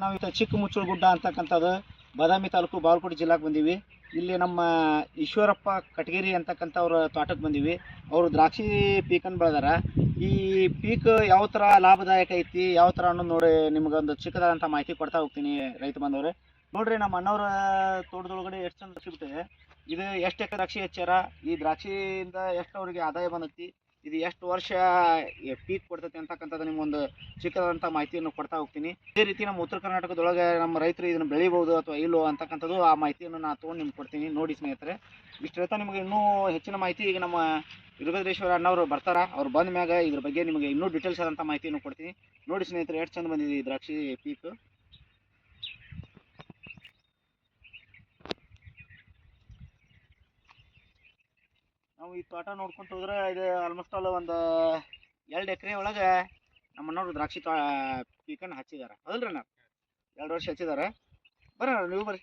ನಾವು ಇವತ್ತು ಚಿಕ್ಕಮುಚ್ಚುಳ ಗುಡ್ಡ ಅಂತಕ್ಕಂಥದ್ದು ಬಾದಾಮಿ ತಾಲೂಕು ಬಾಗಲಕೋಟೆ ಜಿಲ್ಲಾಕ್ಕೆ ಬಂದೀವಿ. ಇಲ್ಲಿ ನಮ್ಮ ಈಶ್ವರಪ್ಪ ಕಟಗೇರಿ ಅಂತಕ್ಕಂಥವ್ರ ತೋಟಕ್ಕೆ ಬಂದೀವಿ. ಅವರು ದ್ರಾಕ್ಷಿ ಪೀಕನ್ನು ಬೆಳೆದಾರ. ಈ ಪೀಕ್ ಯಾವ ಥರ ಲಾಭದಾಯಕ ಐತಿ, ಯಾವ ಥರ ಅನ್ನೋದು ನೋಡಿ ನಿಮ್ಗೊಂದು ಚಿಕ್ಕದಾದಂಥ ಮಾಹಿತಿ ಕೊಡ್ತಾ ಹೋಗ್ತೀನಿ ರೈತ ಬಾಂಧವ್ರೆ. ನೋಡ್ರಿ, ನಮ್ಮ ಅಣ್ಣವ್ರ ತೋಟದೊಳಗಡೆ ಎಷ್ಟು ಚಂದ ದ್ರಾಕ್ಷಿ ಬಿಟ್ಟಿದೆ. ಇದು ಎಷ್ಟು ಎಕರೆ ದ್ರಾಕ್ಷಿ ಹಚ್ಚಾರ, ಈ ದ್ರಾಕ್ಷಿಯಿಂದ ಎಷ್ಟು ಅವ್ರಿಗೆ ಆದಾಯ ಬಂದೈತಿ, ಇದು ಎಷ್ಟು ವರ್ಷ ಪೀಕ್ ಕೊಡ್ತೈತಿ ಅಂತಕ್ಕಂಥದ್ದು ನಿಮ್ಗೊಂದು ಚಿಕ್ಕದಾದಂಥ ಮಾಹಿತಿಯನ್ನು ಕೊಡ್ತಾ ಹೋಗ್ತೀನಿ. ಇದೇ ರೀತಿ ನಮ್ಮ ಉತ್ತರ ಕರ್ನಾಟಕದೊಳಗೆ ನಮ್ಮ ರೈತರು ಇದನ್ನು ಬೆಳಿಬೋದು ಅಥವಾ ಇಲ್ಲೋ ಅಂತಕ್ಕಂಥದ್ದು ಆ ಮಾಹಿತಿಯನ್ನು ನಾನು ತೊಗೊಂಡು ನಿಮ್ಗೆ ಕೊಡ್ತೀನಿ. ನೋಡಿ ಸ್ನೇಹಿತರೆ, ಇಷ್ಟು ಹೇಳ್ತಾ ನಿಮಗೆ ಇನ್ನೂ ಹೆಚ್ಚಿನ ಮಾಹಿತಿ ಈಗ ನಮ್ಮ ವೀರಭದ್ರೇಶ್ವರ ಅಣ್ಣವರು ಬರ್ತಾರ. ಅವ್ರು ಬಂದ ಮ್ಯಾಗ ಇದ್ರ ಬಗ್ಗೆ ನಿಮಗೆ ಇನ್ನೂ ಡೀಟೇಲ್ಸ್ ಆದಂಥ ಮಾಹಿತಿಯನ್ನು ಕೊಡ್ತೀನಿ. ನೋಡಿ ಸ್ನೇಹಿತರೆ, ಎಷ್ಟು ಚಂದ ಬಂದಿದೆ ಈ ದ್ರಾಕ್ಷಿ ಪೀಕ್. ನಾವು ಈ ತೋಟ ನೋಡ್ಕೊಂತ ಹೋದ್ರೆ ಇದು ಆಲ್ಮೋಸ್ಟ್ ಆಲ್ ಒಂದು 2 ಎಕರೆ ಒಳಗೆ ನಮ್ಮ ಅಣ್ಣವ್ರು ದ್ರಾಕ್ಷಿ ಪೀಕನ್ನು ಹಚ್ಚಿದಾರೆ. ಹೌದಲ್ರಿ ಅಣ್ಣ? 2 ವರ್ಷ ಹಚ್ಚಿದಾರೆ. ಬರ್ರಿ ನೀವು ಬರ್ರಿ.